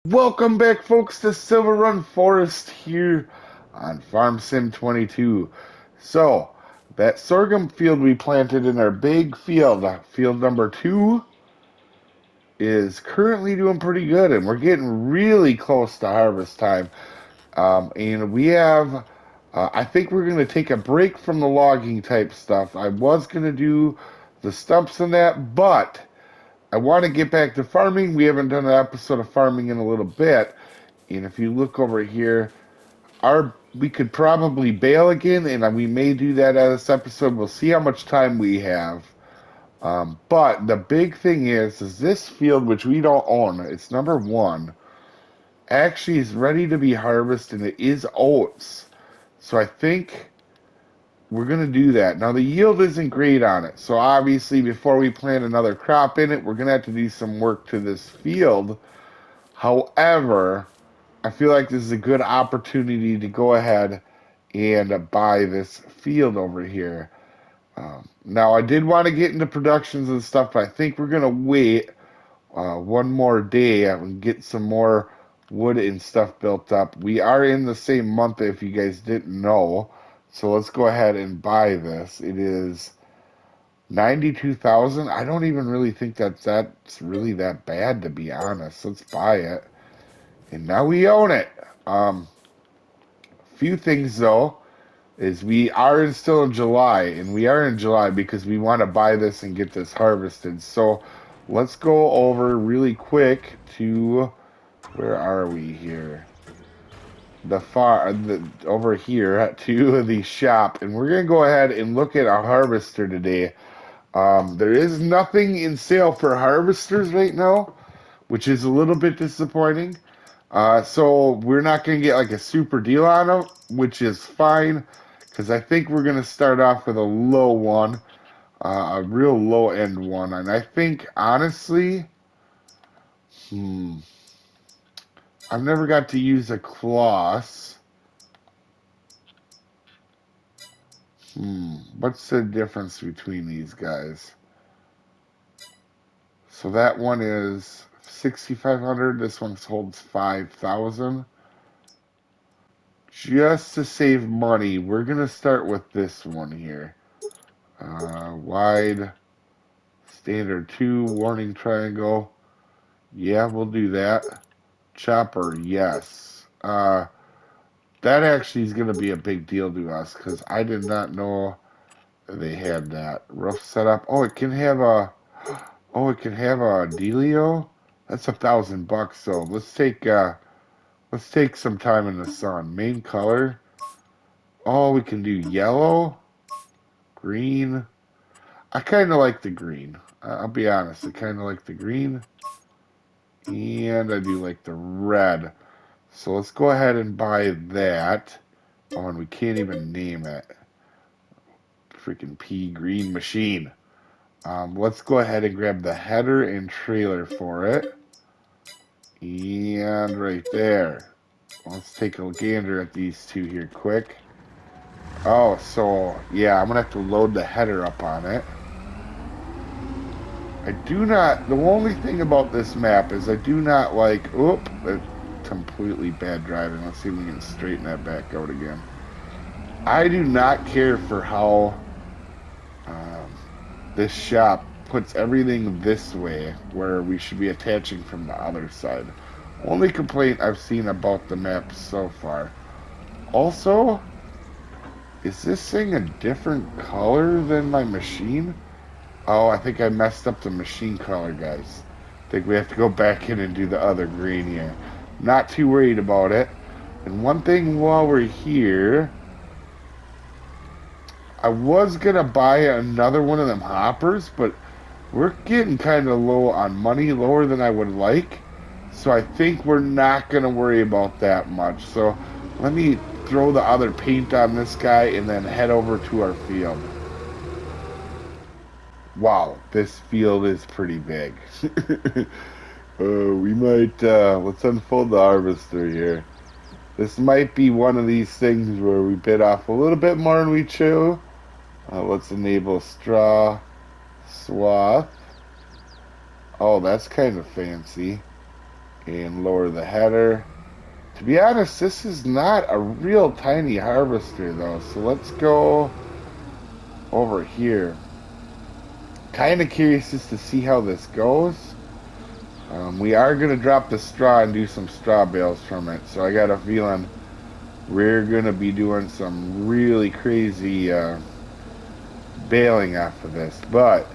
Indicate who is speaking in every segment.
Speaker 1: Welcome back, folks, to Silverrun Forest here on Farm Sim 22. So, that sorghum field we planted in our big field, field number 2, is currently doing pretty good, and we're getting really close to harvest time. And we have, I think we're going to take a break from the logging type stuff. I was going to do the stumps and that, but I want to get back to farming. We haven't done an episode of farming in a little bit. And if you look over here, we could probably bail again, and we may do that at this episode. We'll see how much time we have. But the big thing is this field, which we don't own, it's number 1, actually is ready to be harvested, and it is oats. So I think we're going to do that. Now, the yield isn't great on it. So obviously, before we plant another crop in it, we're going to have to do some work to this field. However, I feel like this is a good opportunity to go ahead and buy this field over here. Now, I did want to get into productions and stuff, but I think we're going to wait one more day and get some more wood and stuff built up. We are in the same month, if you guys didn't know. So let's go ahead and buy this. It is 92,000. I don't even really think that's really that bad, to be honest. Let's buy it. And now we own it. Few things though is we are still in July, and we are in July because we want to buy this and get this harvested. So let's go over really quick to where are we here? Over here to the shop, and we're gonna go ahead and look at our harvester today. There is nothing in sale for harvesters right now, which is a little bit disappointing. So we're not going to get like a super deal on them, which is fine, because I think we're going to start off with a low one, a real low end one. And I think, honestly, I've never got to use a Kloss. What's the difference between these guys? So that one is 6,500. This one holds 5,000. Just to save money, we're going to start with this one here. Wide, standard 2, warning triangle. Yeah, we'll do that. Chopper, yes. That actually is going to be a big deal to us because I did not know they had that. Roof setup. Oh, it can have a. Oh, it can have a dealio. That's $1,000. So let's take some time in the sun. Main color. Oh, we can do yellow, green. I kind of like the green. I'll be honest. I kind of like the green. And I do like the red. So let's go ahead and buy that. Oh, and we can't even name it. Freaking pea green machine. Let's go ahead and grab the header and trailer for it. And right there. Let's take a gander at these two here quick. Oh, so yeah, I'm going to have to load the header up on it. I do not, the only thing about this map is I do not like, completely bad driving. Let's see if we can straighten that back out again. I do not care for how this shop puts everything this way, where we should be attaching from the other side. Only complaint I've seen about the map so far. Also, is this thing a different color than my machine? Oh, I think I messed up the machine color, guys. I think we have to go back in and do the other green here. Not too worried about it. And one thing while we're here, I was going to buy another one of them hoppers, but we're getting kind of low on money, lower than I would like. So I think we're not going to worry about that much. So let me throw the other paint on this guy and then head over to our field. Wow, this field is pretty big. We might, let's unfold the harvester here. This might be one of these things where we bit off a little bit more than we chew. Let's enable straw swath. Oh, that's kind of fancy. and lower the header. To be honest, this is not a real tiny harvester though, so let's go over here. Kind of curious just to see how this goes. We are going to drop the straw and do some straw bales from it, so I got a feeling we're going to be doing some really crazy baling off of this. But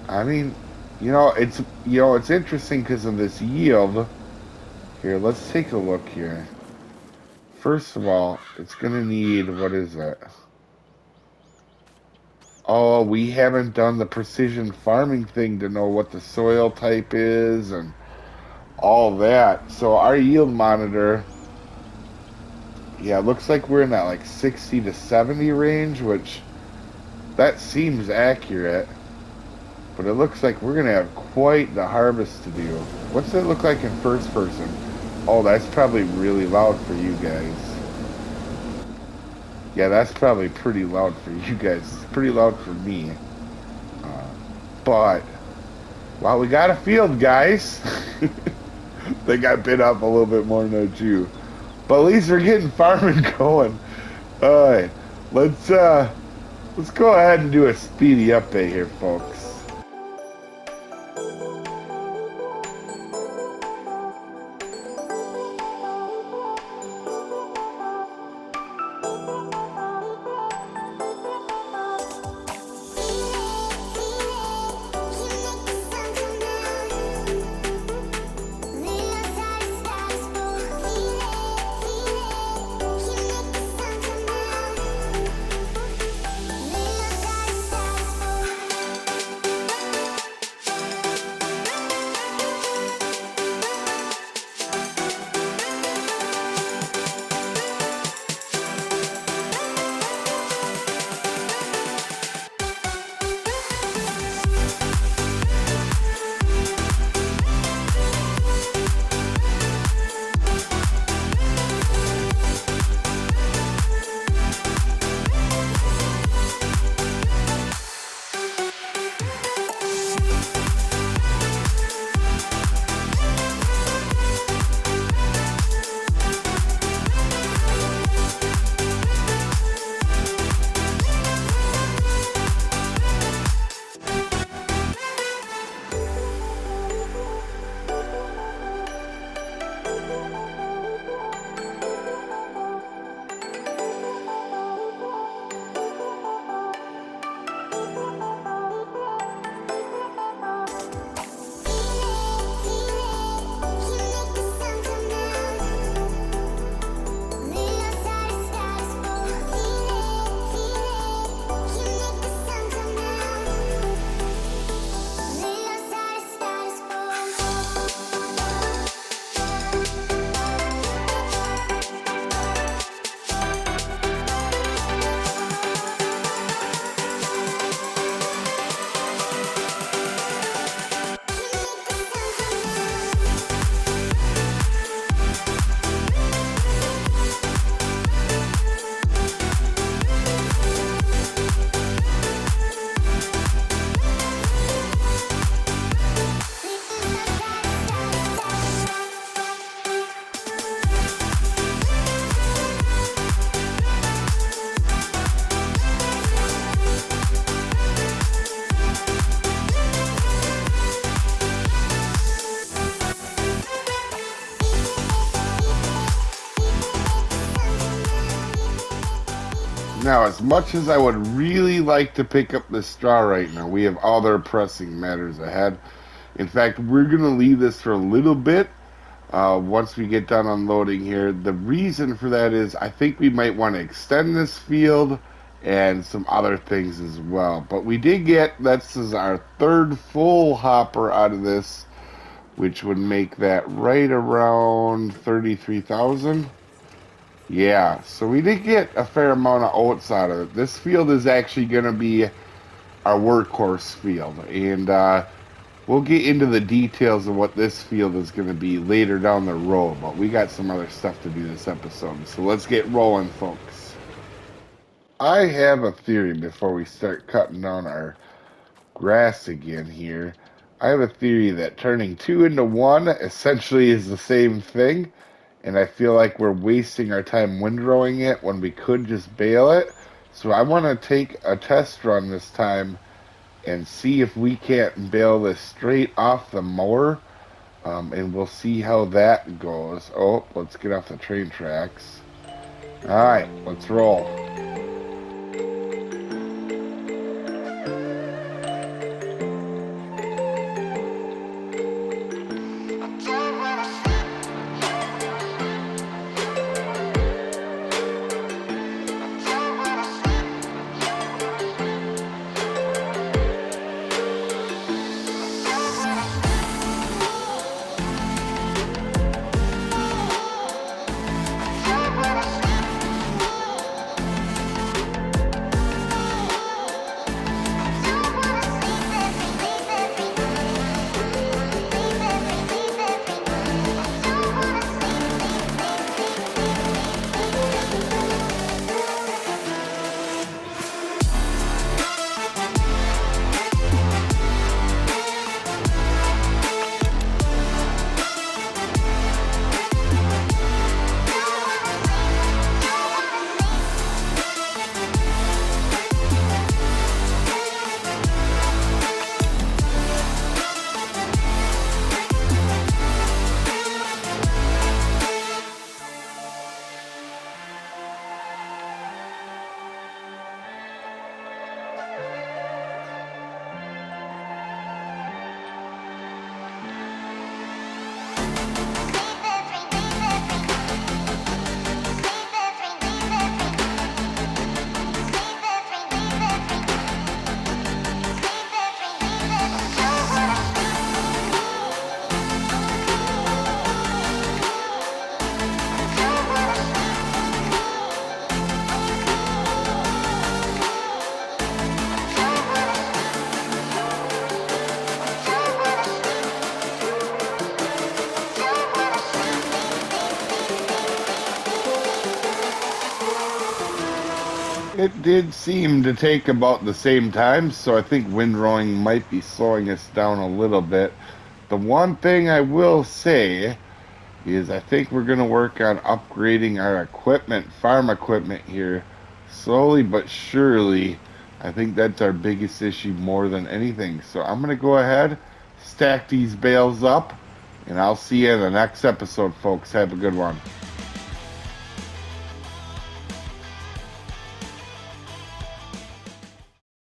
Speaker 1: I mean, it's interesting because of this yield. Here, let's take a look here. First of all, it's going to need, what is it? Oh, we haven't done the precision farming thing to know what the soil type is and all that. So our yield monitor, yeah, looks like we're in that like 60 to 70 range, which that seems accurate. But it looks like we're going to have quite the harvest to do. What's it look like in first person? Oh, that's probably really loud for you guys. Yeah, that's probably pretty loud for you guys. It's pretty loud for me. But, well, we got a field, guys. They got bit up a little bit more than you. But at least we're getting farming going. Alright, let's go ahead and do a speedy update here, folks. Now, as much as I would really like to pick up this straw right now, we have other pressing matters ahead. In fact, we're going to leave this for a little bit once we get done unloading here. The reason for that is I think we might want to extend this field and some other things as well. But we did get, this is our third full hopper out of this, which would make that right around 33,000. Yeah, so we did get a fair amount of oats out of it. This field is actually going to be our workhorse field, and we'll get into the details of what this field is going to be later down the road, but we got some other stuff to do this episode, so let's get rolling, folks. I have a theory before we start cutting down our grass again here. I have a theory that turning two into one essentially is the same thing, and I feel like we're wasting our time windrowing it when we could just bale it. So I want to take a test run this time and see if we can't bale this straight off the mower, and we'll see how that goes. Oh, let's get off the train tracks. All right, let's roll. It did seem to take about the same time, so I think windrowing might be slowing us down a little bit. The one thing I will say is I think we're going to work on upgrading our equipment, farm equipment here, slowly but surely. I think that's our biggest issue more than anything. So I'm going to go ahead, stack these bales up, and I'll see you in the next episode, folks. Have a good one.